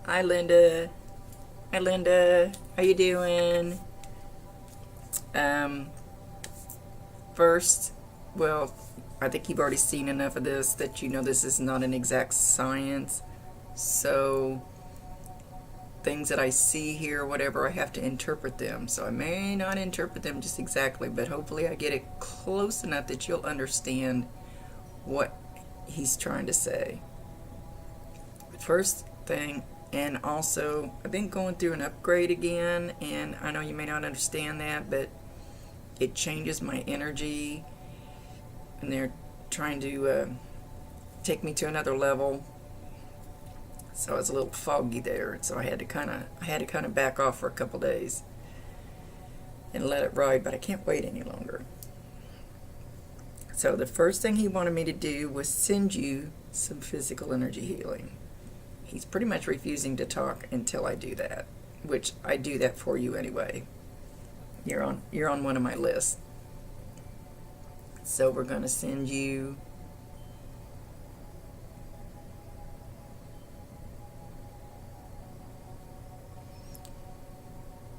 Hi, Linda. Hi, Linda. How you doing? Um, First, well, I think you've already seen enough of this that you know this is not an exact science. So things that I see here, whatever, I have to interpret them. So I may not interpret them just exactly, but hopefully I get it close enough that you'll understand what he's trying to say. First thing, and also I've been going through an upgrade again, and I know you may not understand that, but it changes my energy, and they're trying to take me to another level. So I was a little foggy there, so I had to kind of back off for a couple days and let it ride. But I can't wait any longer. So the first thing he wanted me to do was send you some physical energy healing. He's pretty much refusing to talk until I do that, which I do that for you anyway. You're on one of my lists. So we're going to send you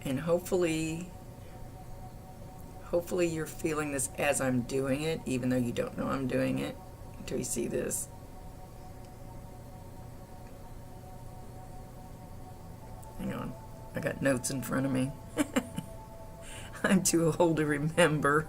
and hopefully you're feeling this as I'm doing it, even though you don't know I'm doing it until you see this. Hang on, I got notes in front of me. I'm too old to remember.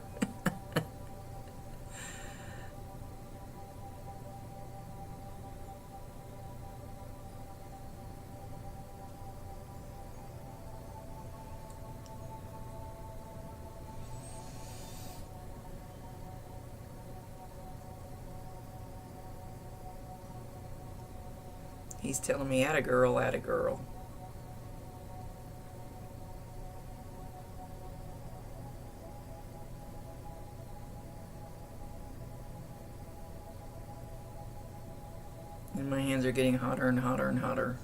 He's telling me, atta girl, atta girl. And my hands are getting hotter and hotter and hotter.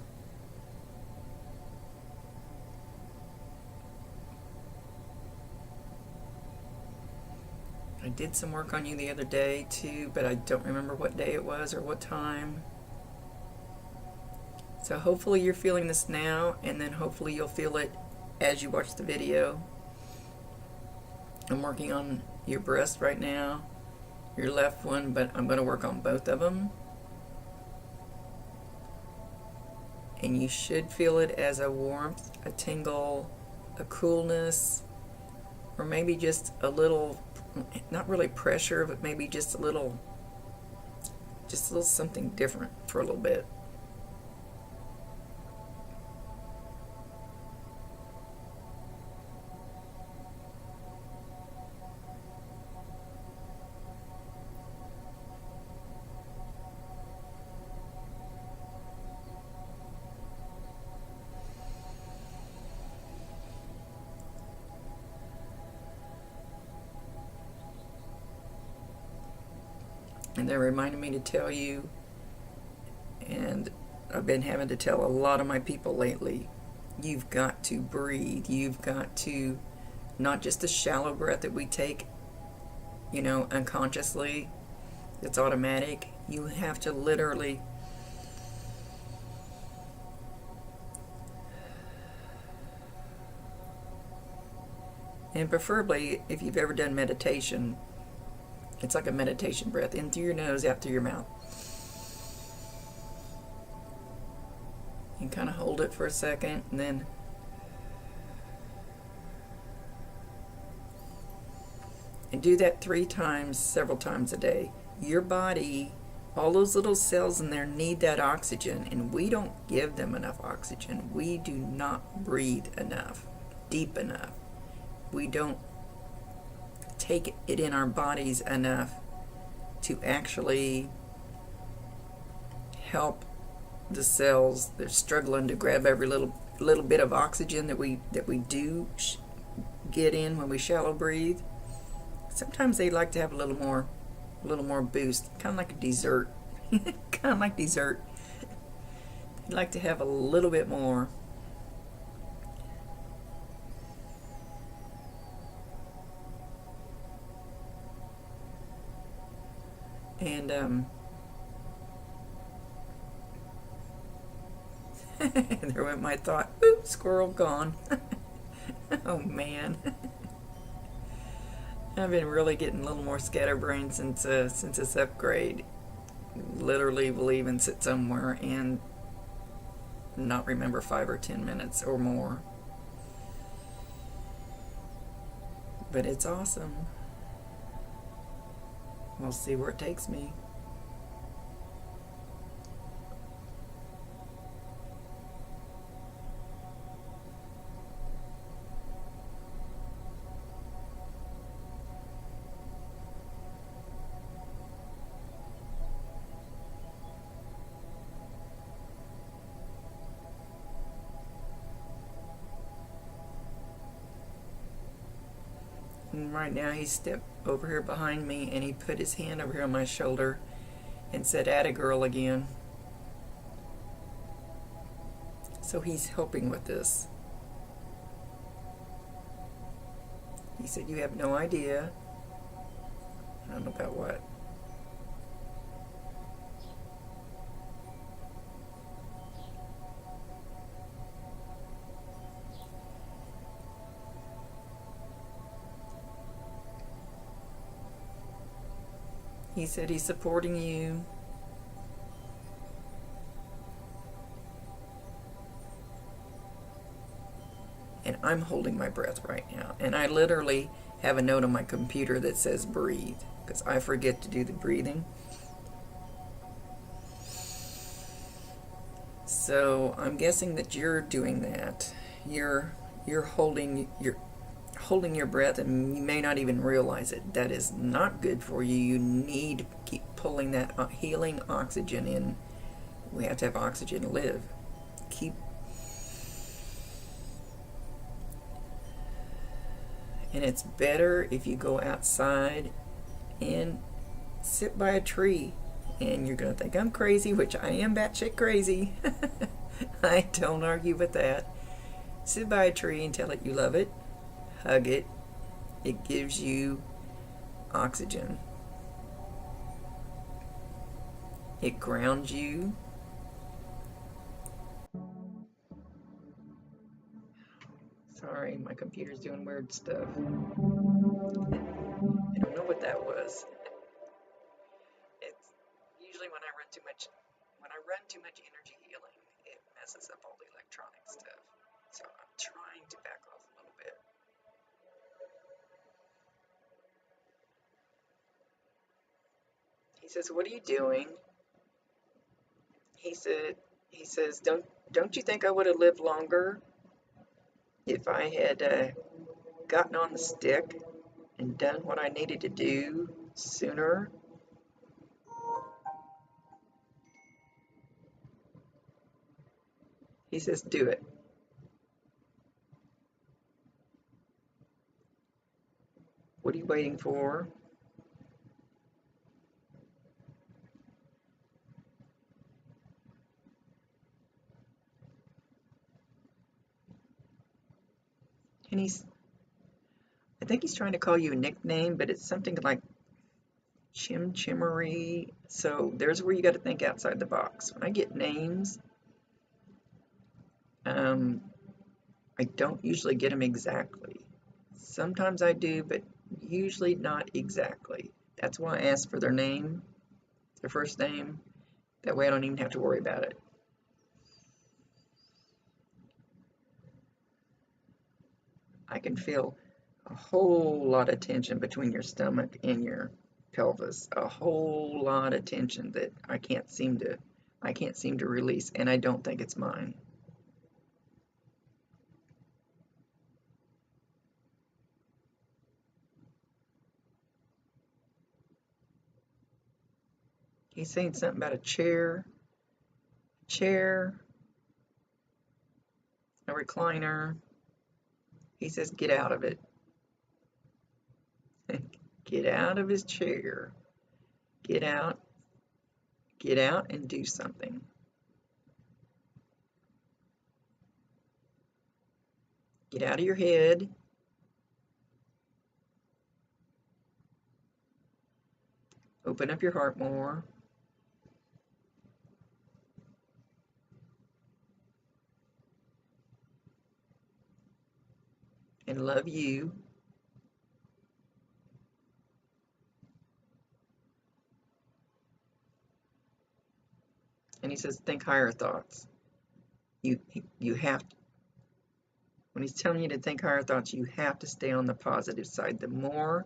I did some work on you the other day too, but I don't remember what day it was or what time. So hopefully you're feeling this now, and then hopefully you'll feel it as you watch the video. I'm working on your breast right now, your left one, but I'm going to work on both of them. And you should feel it as a warmth, a tingle, a coolness, or maybe just a little, not really pressure, but maybe just a little something different for a little bit. And they're reminding me to tell you, and I've been having to tell a lot of my people lately, you've got to breathe. You've got to, not just a shallow breath that we take, unconsciously, it's automatic. You have to literally and preferably, if you've ever done meditation, it's like a meditation breath, in through your nose, out through your mouth. You kind of hold it for a second, and then do that 3 times, several times a day. Your body, all those little cells in there need that oxygen, and we don't give them enough oxygen. We do not breathe enough, deep enough. We don't take it in our bodies enough to actually help the cells. They're struggling to grab every little bit of oxygen that we do get in when we shallow breathe. Sometimes they like to have a little more boost, kind of like a dessert. Kind of like dessert. They like to have a little bit more. And And there went my thought, oop, squirrel gone. Oh man. I've been really getting a little more scatterbrained since this upgrade. Literally will even sit somewhere and not remember 5 or 10 minutes or more. But it's awesome. We'll see where it takes me. And right now he stepped over here behind me and he put his hand over here on my shoulder and said, "Atta girl" again. So he's helping with this. He said, "You have no idea." I don't know about what. He said he's supporting you. And I'm holding my breath right now. And I literally have a note on my computer that says breathe, because I forget to do the breathing. So I'm guessing that you're doing that. You're holding your breath, and you may not even realize it. That is not good for you. You need to keep pulling that healing oxygen in. We have to have oxygen to live. Keep. And it's better if you go outside and sit by a tree. And you're going to think I'm crazy, which I am batshit crazy. I don't argue with that. Sit by a tree and tell it you love it. Hug it. It gives you oxygen. It grounds you. Sorry, my computer's doing weird stuff. I don't know what that was. It's usually when I run too much energy healing, it messes up all the electronic stuff. So I'm trying to back off a little bit. He says, "What are you doing?" He said, he says, don't you think I would have lived longer if I had gotten on the stick and done what I needed to do sooner? He says, "Do it." What are you waiting for? And I think he's trying to call you a nickname, but it's something like Chim Chimmery. So there's where you got to think outside the box. When I get names, um, I don't usually get them exactly. Sometimes I do, but usually not exactly. That's why I ask for their name, their first name. That way I don't even have to worry about it. I can feel a whole lot of tension between your stomach and your pelvis. A whole lot of tension that I can't seem to release, and I don't think it's mine. He's saying something about a chair, a recliner. He says, "Get out of it." Get out of his chair. Get out. Get out and do something. Get out of your head. Open up your heart more. and love you. And he says, think higher thoughts. You you have to, when he's telling you to think higher thoughts, you have to stay on the positive side. The more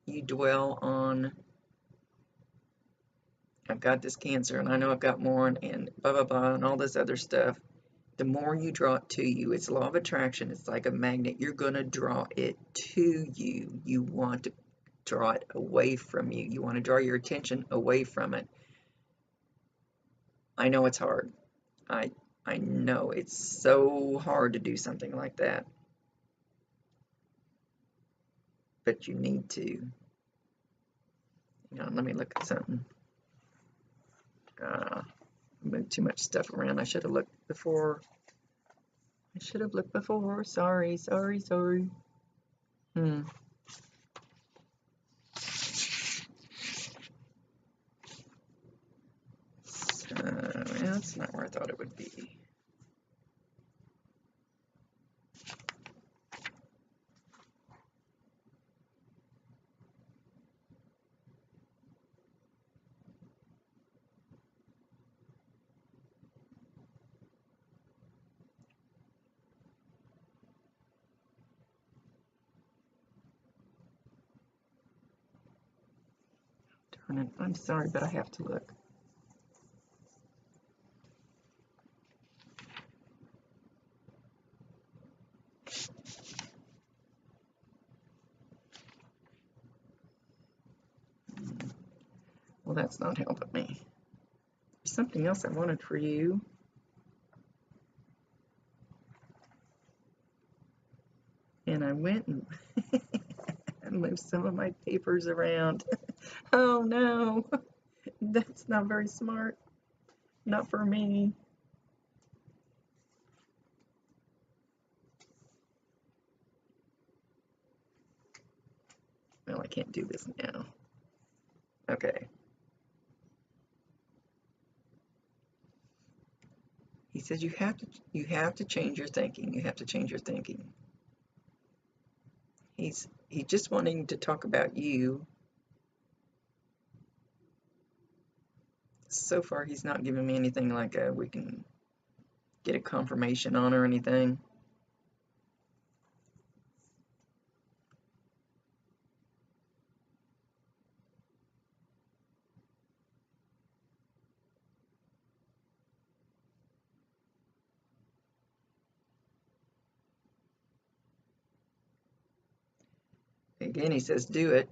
you dwell on, I've got this cancer and I know I've got more and blah blah blah and all this other stuff, the more you draw it to you. It's law of attraction. It's like a magnet. You're going to draw it to you. You want to draw it away from you. You want to draw your attention away from it. I know it's hard. I I know it's so hard to do something like that. But you need to. Let me look at something. Moved too much stuff around. I should have looked before. Sorry. Hmm. So, that's not where I thought it would be. Darn it. I'm sorry, but I have to look. Well, that's not helping me. There's something else I wanted for you. And I went and moved some of my papers around. Oh no, that's not very smart. Not for me. Well, I can't do this now. Okay. He says you have to change your thinking. You have to change your thinking. He's just wanting to talk about you. So far, he's not giving me anything like we can get a confirmation on or anything. Again, he says do it.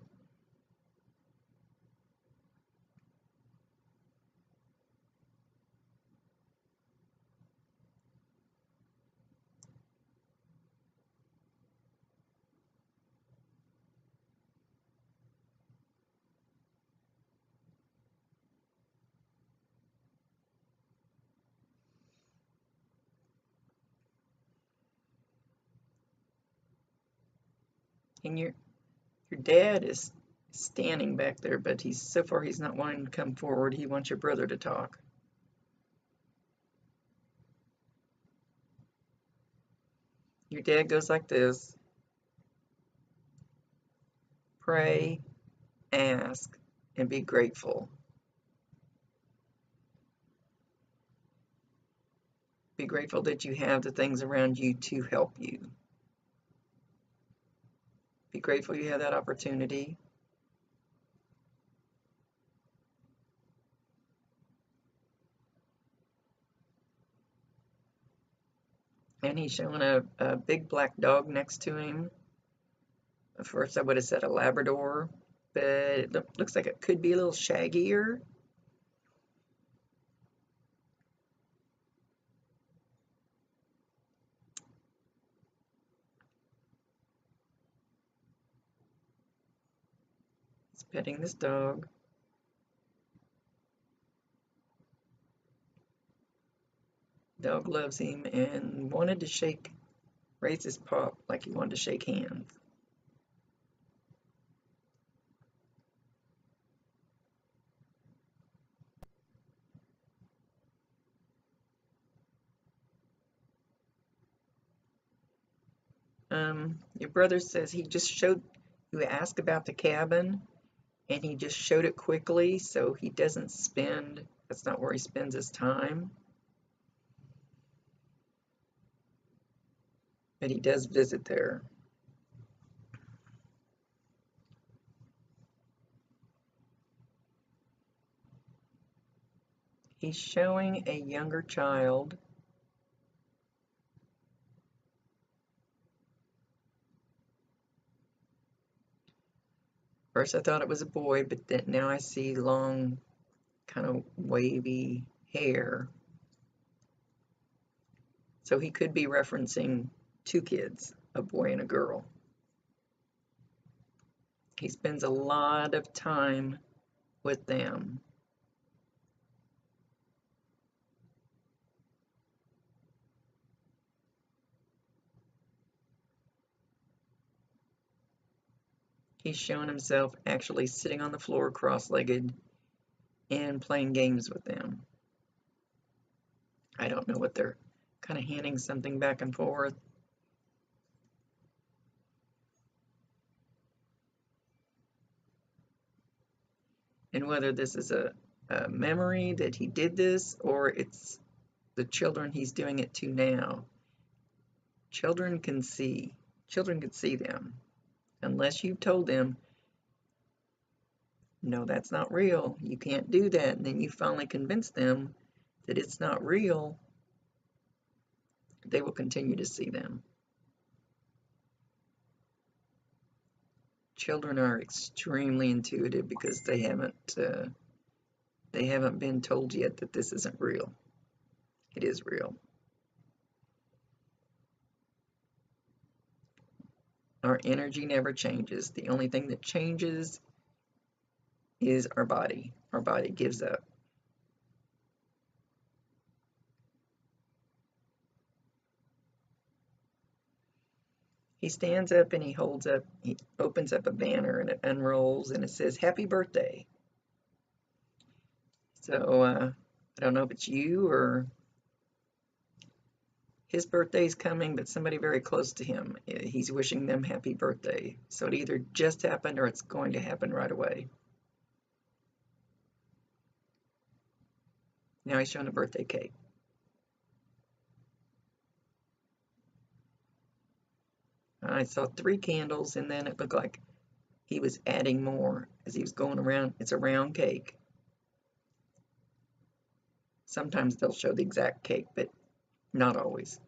And your dad is standing back there, but so far he's not wanting to come forward. He wants your brother to talk. Your dad goes like this: pray, ask, and be grateful. Be grateful that you have the things around you to help you. Be grateful you have that opportunity. And he's showing a big black dog next to him. At first I would have said a Labrador, but it looks like it could be a little shaggier. He's petting this dog. Dog loves him and wanted to raise his paw like he wanted to shake hands. Your brother says he just showed, you asked about the cabin, and he just showed it quickly, so he doesn't spend, that's not where he spends his time. But he does visit there. He's showing a younger child. First I thought it was a boy, but then now I see long, kind of wavy hair. So he could be referencing two kids, a boy and a girl. He spends a lot of time with them. He's showing himself actually sitting on the floor cross-legged and playing games with them. I don't know what they're kind of handing something back and forth. And whether this is a memory that he did this or it's the children he's doing it to now. Children can see. Children can see them. Unless you've told them, no, that's not real. You can't do that. And then you finally convince them that it's not real, they will continue to see them. Children are extremely intuitive because they haven't been told yet that this isn't real. It is real. Our energy never changes. The only thing that changes is our body. Our body gives up. He stands up and he opens up a banner and it unrolls and it says, "Happy birthday." So I don't know if it's you or his birthday's coming, but somebody very close to him, he's wishing them happy birthday. So it either just happened or it's going to happen right away. Now he's showing a birthday cake. I saw 3 candles and then it looked like he was adding more as he was going around. It's a round cake. Sometimes they'll show the exact cake, but not always.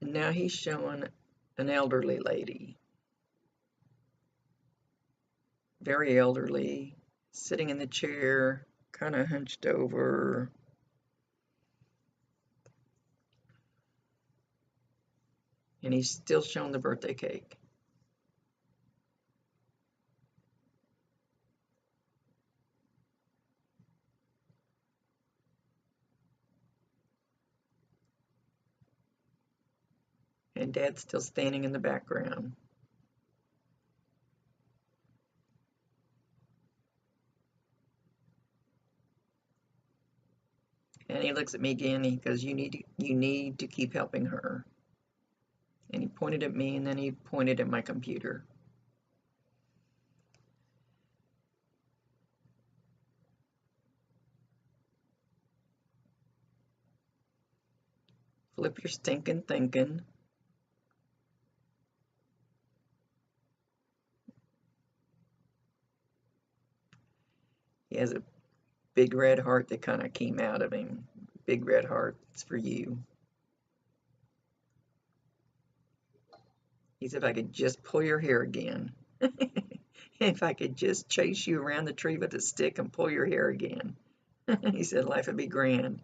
And now he's showing an elderly lady. Very elderly, sitting in the chair, kind of hunched over. And he's still showing the birthday cake. And Dad's still standing in the background. And he looks at me again and he goes, you need to keep helping her. And he pointed at me and then he pointed at my computer. Flip your stinking thinking. He has a big red heart that kind of came out of him. Big red heart, it's for you. He said, if I could just pull your hair again. If I could just chase you around the tree with a stick and pull your hair again. He said, life would be grand.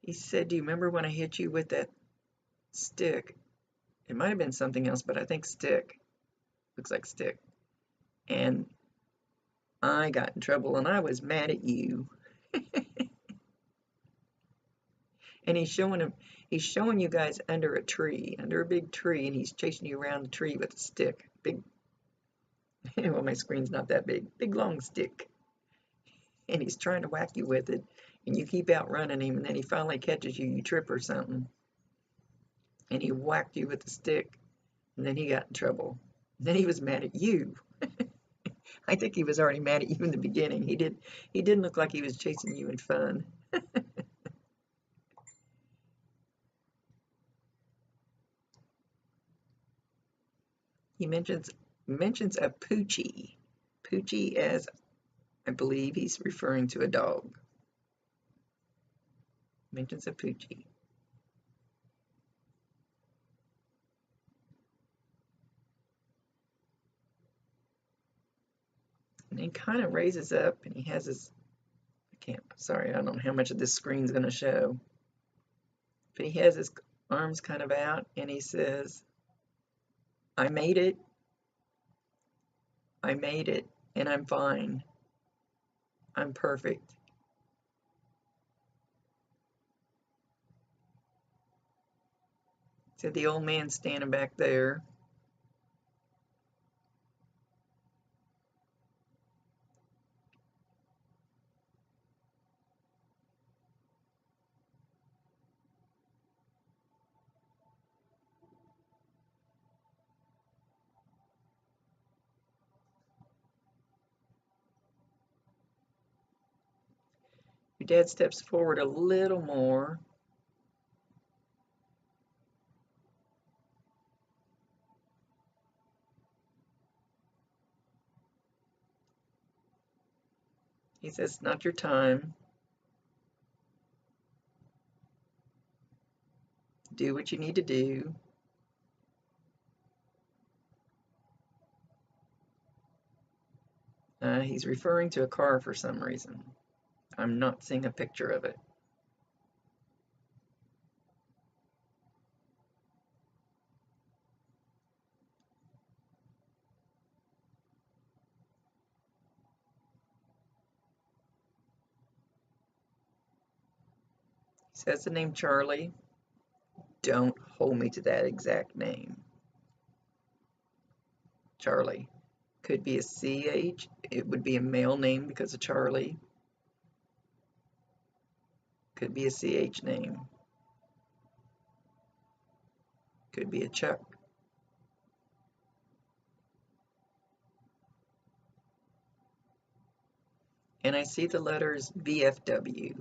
He said, do you remember when I hit you with that stick? It might have been something else, but I think stick. Looks like stick. And I got in trouble and I was mad at you. And he's showing you guys under a tree, under a big tree, and he's chasing you around the tree with a stick. Big, well, my screen's not that big. Big long stick. And he's trying to whack you with it, and you keep outrunning him, and then he finally catches you, you trip or something, and he whacked you with the stick, and then he got in trouble. And then he was mad at you. I think he was already mad at you in the beginning. He didn't look like he was chasing you in fun. He mentions a Poochie. Poochie, as I believe he's referring to a dog. Mentions a Poochie. And he kind of raises up, and he has his, sorry, I don't know how much of this screen's going to show. But he has his arms kind of out, and he says, I made it, and I'm fine. I'm perfect. Said the old man standing back there. Your dad steps forward a little more. He says, it's not your time. Do what you need to do. He's referring to a car for some reason. I'm not seeing a picture of it. He says the name Charlie. Don't hold me to that exact name. Charlie. Could be a CH. It would be a male name because of Charlie. Could be a CH name. Could be a Chuck. And I see the letters VFW.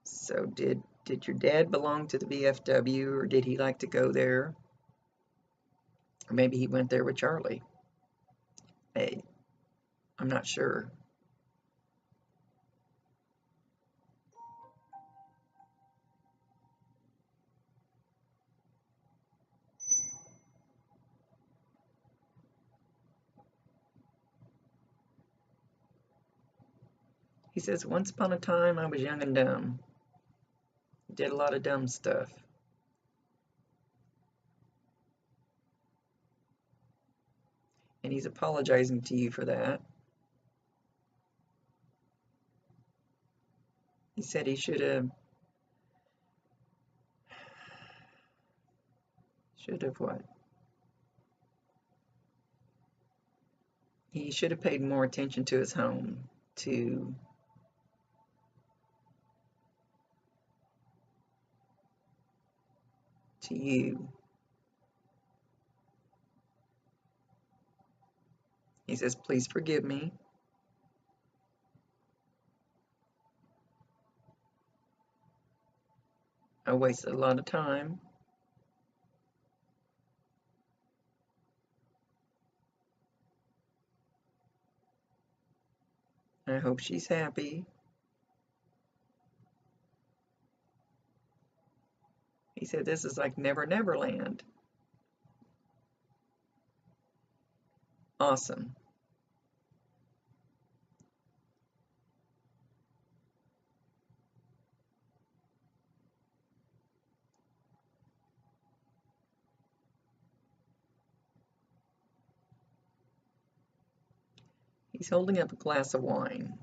So did your dad belong to the VFW, or did he like to go there? Or maybe he went there with Charlie. Hey, I'm not sure. He says, once upon a time I was young and dumb. Did a lot of dumb stuff. And he's apologizing to you for that. He said he should have what? He should have paid more attention to his home, to you. He says, please forgive me. I wasted a lot of time. I hope she's happy. He said, this is like Never Never Land. Awesome. He's holding up a glass of wine.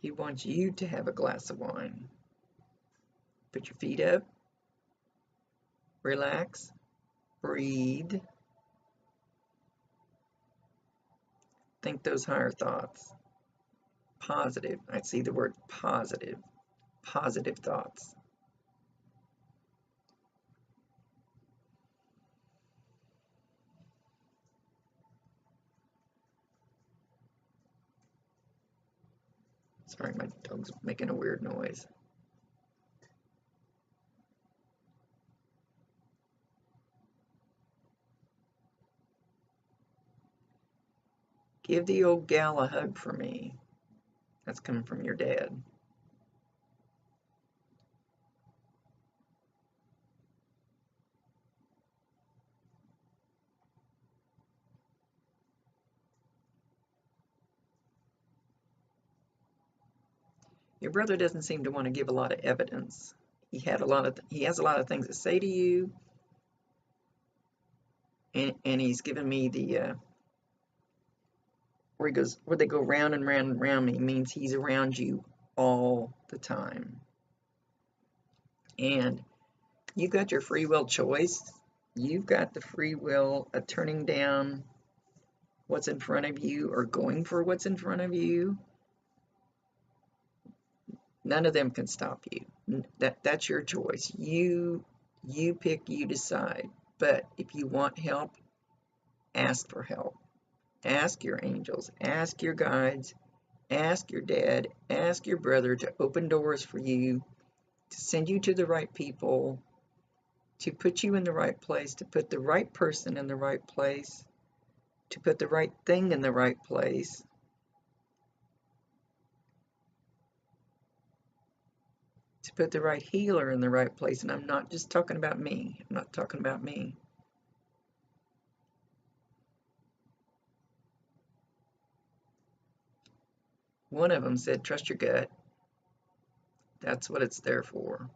He wants you to have a glass of wine. Put your feet up, relax, breathe, think those higher thoughts. Positive. I see the word positive. Positive thoughts. Sorry, my dog's making a weird noise. Give the old gal a hug for me. That's coming from your dad. Your brother doesn't seem to want to give a lot of evidence. He has a lot of things to say to you, and he's given me the where they go round and round and round me means he's around you all the time. And you've got your free will choice. You've got the free will of turning down what's in front of you or going for what's in front of you. None of them can stop you. That's your choice. You pick, you decide. But if you want help, ask for help. Ask your angels, ask your guides, ask your dad, ask your brother to open doors for you, to send you to the right people, to put you in the right place, to put the right person in the right place, to put the right thing in the right place. To put the right healer in the right place. And I'm not just talking about me. I'm not talking about me. One of them said, trust your gut. That's what it's there for.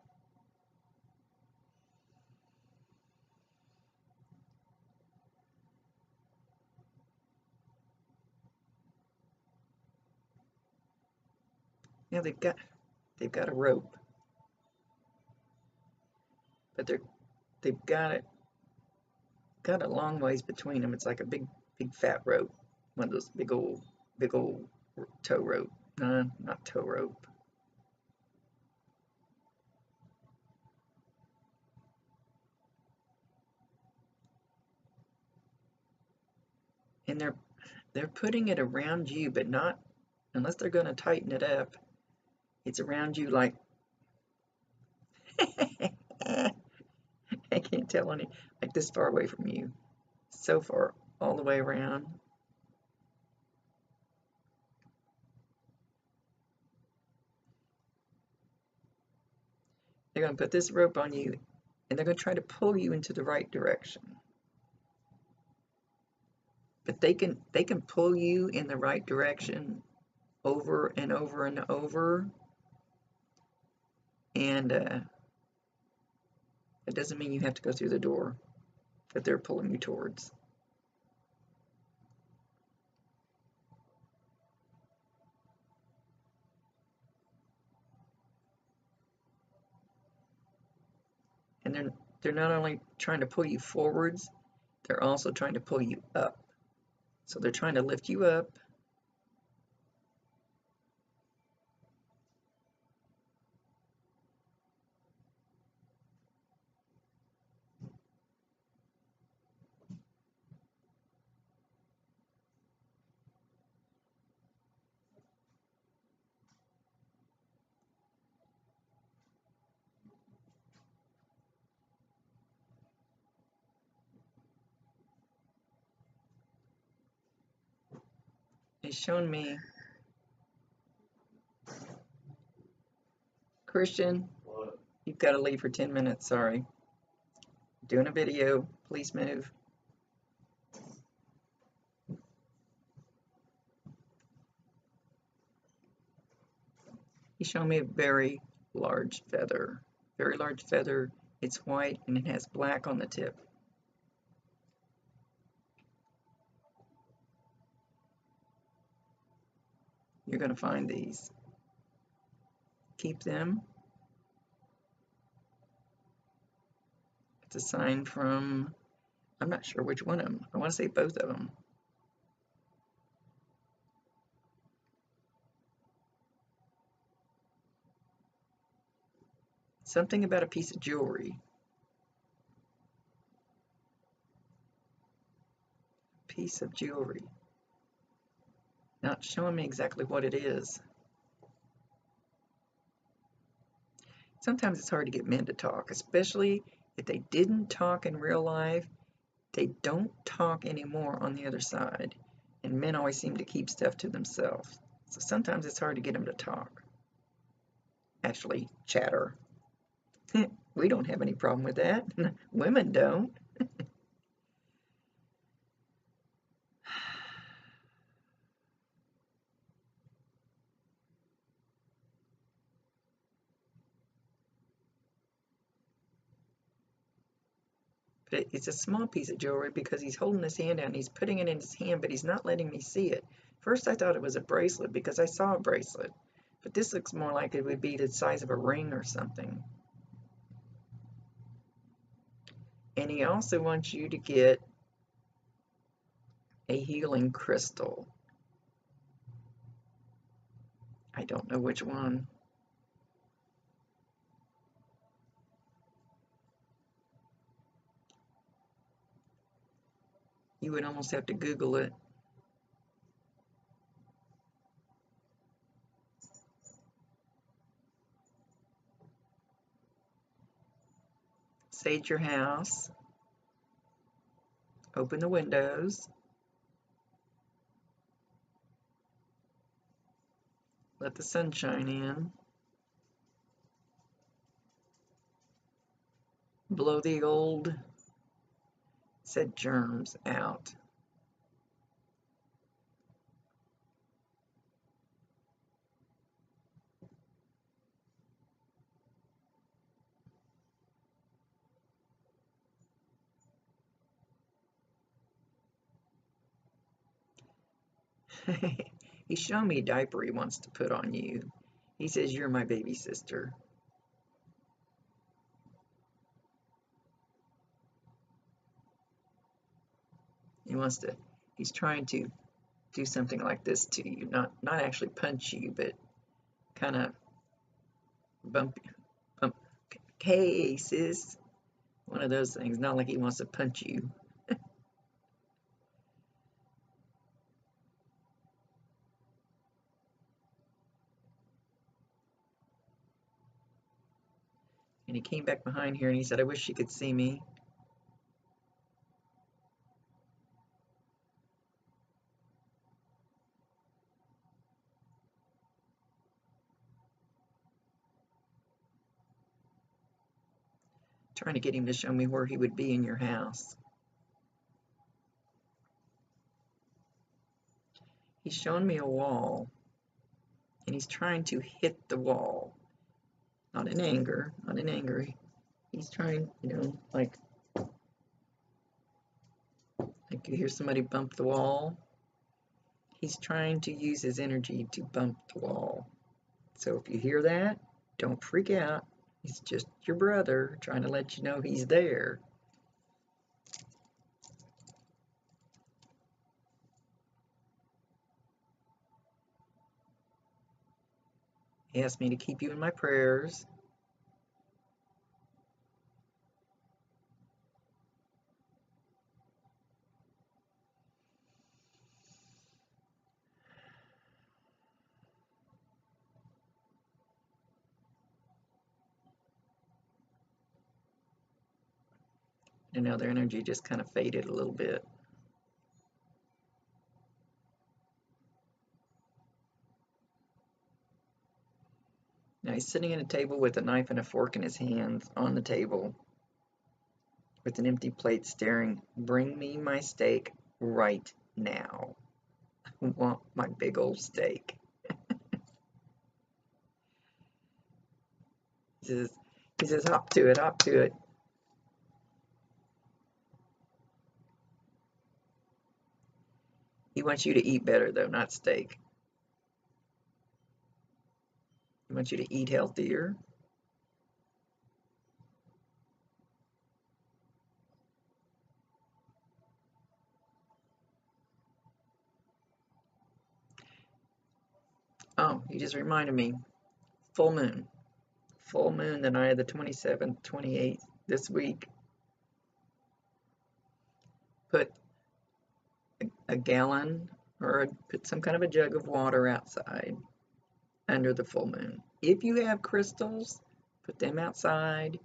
Yeah, they've got a rope. But they've got a long ways between them. It's like a big fat rope. One of those big old tow rope. No, not tow rope. And they're putting it around you, but not unless they're going to tighten it up. It's around you like I can't tell any like this far away from you. So far all the way around. They're going to put this rope on you and they're going to try to pull you into the right direction. But they can pull you in the right direction over and over and over. And it doesn't mean you have to go through the door that they're pulling you towards. And they're not only trying to pull you forwards, they're also trying to pull you up. So they're trying to lift you up. It's shown me. Christian, what? You've got to leave for 10 minutes, sorry. Doing a video, please move. He's showing me a very large feather. Very large feather. It's white and it has black on the tip. You're going to find these. keep them. It's a sign from, I'm not sure which one of them. I want to say both of them. Something about a piece of jewelry. Piece of jewelry. Not showing me exactly what it is. Sometimes it's hard to get men to talk, especially if they didn't talk in real life. They don't talk anymore on the other side. And men always seem to keep stuff to themselves. So sometimes it's hard to get them to talk. Actually, chatter. We don't have any problem with that. Women don't. But it's a small piece of jewelry because he's holding his hand out and he's putting it in his hand, but he's not letting me see it. First, I thought it was a bracelet because I saw a bracelet, but this looks more like it would be the size of a ring or something. And he also wants you to get a healing crystal. I don't know which one. You would almost have to Google it. Sage your house. Open the windows. Let the sunshine in. Blow the old said germs out. He's shown me a diaper he wants to put on you. He says, "You're my baby sister." He's trying to do something like this to you. Not actually punch you, but kind of bump. Hey, sis. One of those things. Not like he wants to punch you. And he came back behind here and he said, "I wish she could see me." Trying to get him to show me where he would be in your house. He's showing me a wall and he's trying to hit the wall. Not in anger, not in anger. He's trying, like you hear somebody bump the wall. He's trying to use his energy to bump the wall. So if you hear that, don't freak out. He's just your brother trying to let you know he's there. He asked me to keep you in my prayers. And now their energy just kind of faded a little bit. Now he's sitting at a table with a knife and a fork in his hands on the table with an empty plate staring. "Bring me my steak right now. I want my big old steak." He says, "Hop to it, hop to it." He wants you to eat better though, not steak. want you to eat healthier. Oh, you just reminded me. Full moon. Full moon the night of the 27th, 28th this week. Put a gallon or put some kind of a jug of water outside under the full moon. If you have crystals, put them outside.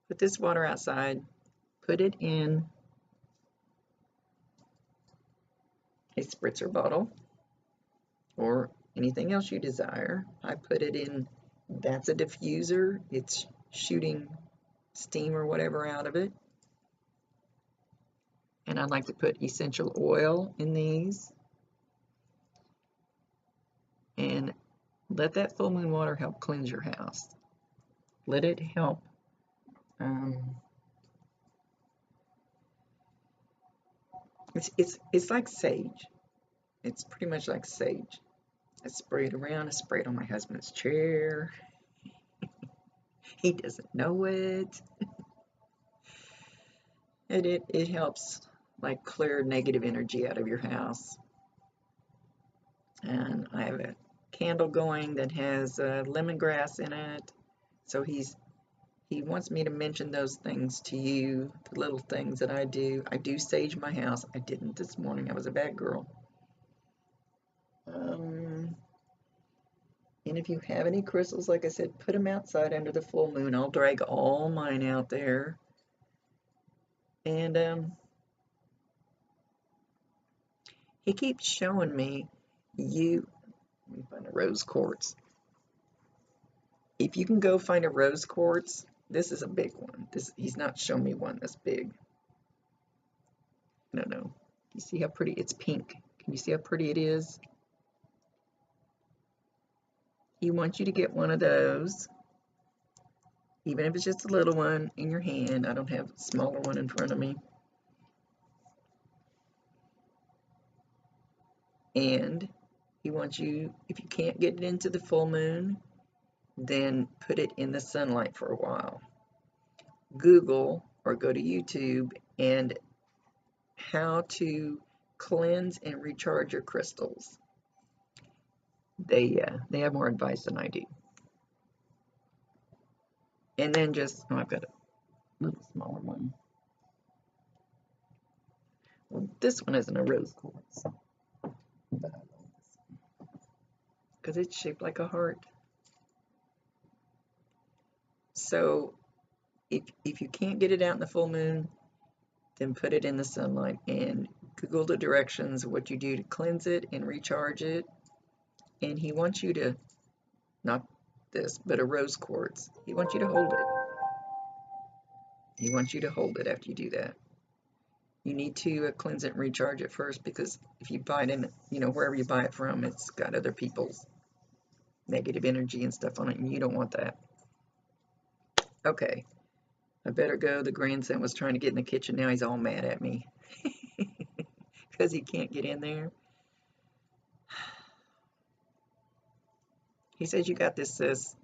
Put this water outside. Put it in a spritzer bottle or anything else you desire. I put it in, that's a diffuser. It's shooting steam or whatever out of it. And I like to put essential oil in these. And let that full moon water help cleanse your house. Let it help it's like sage. It's pretty much like sage. I spray it around. I spray it on my husband's chair. He doesn't know it. And it helps like clear negative energy out of your house. And I have a candle going that has lemongrass in it. So he wants me to mention those things to you, the little things that I do. I do sage my house. I didn't this morning. I was a bad girl. And if you have any crystals, like I said, put them outside under the full moon. I'll drag all mine out there. And he keeps showing me let me find a rose quartz. If you can go find a rose quartz, this is a big one. He's not showing me one that's big. No. You see how pretty? It's pink. Can you see how pretty it is? He wants you to get one of those, even if it's just a little one in your hand. I don't have a smaller one in front of me. And he wants you, if you can't get it into the full moon, then put it in the sunlight for a while. Google or go to YouTube and how to cleanse and recharge your crystals. They have more advice than I do. And then I've got a little smaller one. Well, this one isn't a rose quartz, but I love this one because it's shaped like a heart. So if you can't get it out in the full moon, then put it in the sunlight and Google the directions, what you do to cleanse it and recharge it. And he wants you to, not this, but a rose quartz. He wants you to hold it. He wants you to hold it after you do that. You need to cleanse it and recharge it first, because if you buy it in, wherever you buy it from, it's got other people's negative energy and stuff on it, and you don't want that. Okay, I better go. The grandson was trying to get in the kitchen. Now he's all mad at me because he can't get in there. He says, "You got this, sis."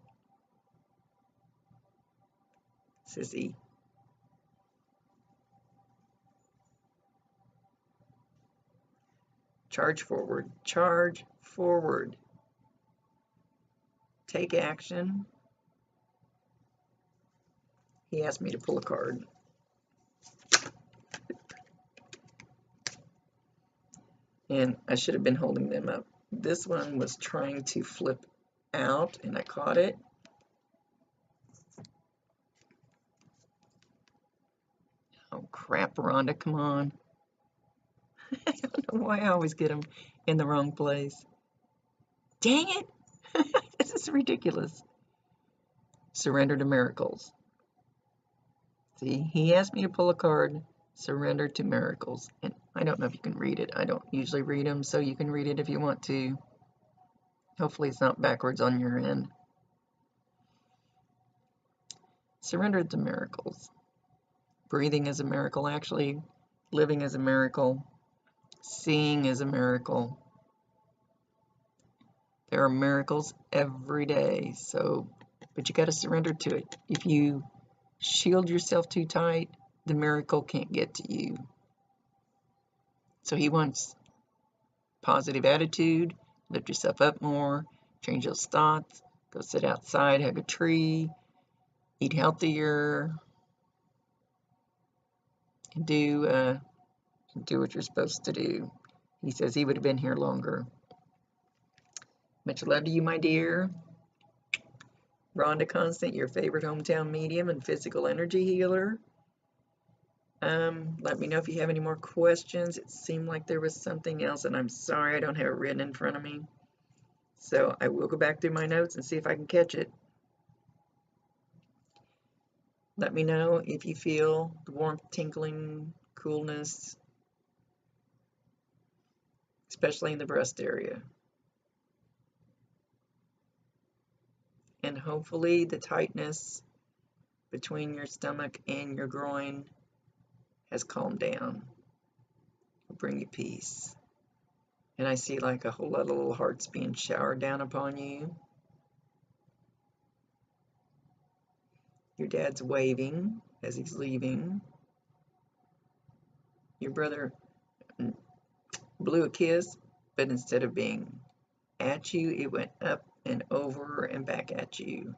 Sissy. Charge forward. Charge forward. Take action. He asked me to pull a card. And I should have been holding them up. This one was trying to flip out, and I caught it. Oh, crap, Rhonda, come on. I don't know why I always get them in the wrong place. Dang it! This is ridiculous. Surrender to miracles. See, he asked me to pull a card, surrender to miracles. And I don't know if you can read it. I don't usually read them, so you can read it if you want to. Hopefully it's not backwards on your end. Surrender to miracles. Breathing is a miracle, actually. Living is a miracle. Seeing is a miracle. There are miracles every day, but you got to surrender to it. If you shield yourself too tight, the miracle can't get to you. So he wants positive attitude, lift yourself up more, change those thoughts, go sit outside, hug a tree, eat healthier, and do what you're supposed to do. He says he would have been here longer. Much love to you, my dear. Rhonda Constant, your favorite hometown medium and physical energy healer. Let me know if you have any more questions. It seemed like there was something else, and I'm sorry I don't have it written in front of me. So I will go back through my notes and see if I can catch it. Let me know if you feel the warmth, tingling, coolness, especially in the breast area. And hopefully the tightness between your stomach and your groin has calmed down. It'll bring you peace. And I see like a whole lot of little hearts being showered down upon you. Your dad's waving as he's leaving. Your brother blew a kiss, but instead of being at you, it went up and over and back at you.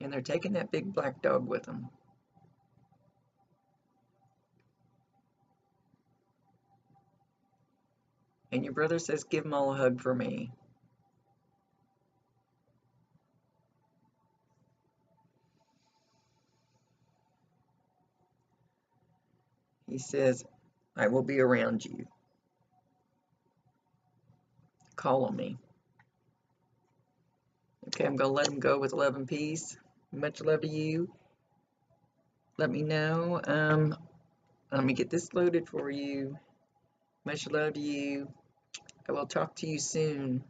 And they're taking that big black dog with them. And your brother says, give them all a hug for me. He says, I will be around you. Call on me. Okay, I'm going to let him go with love and peace. Much love to you. Let me know. Let me get this loaded for you. Much love to you. I will talk to you soon.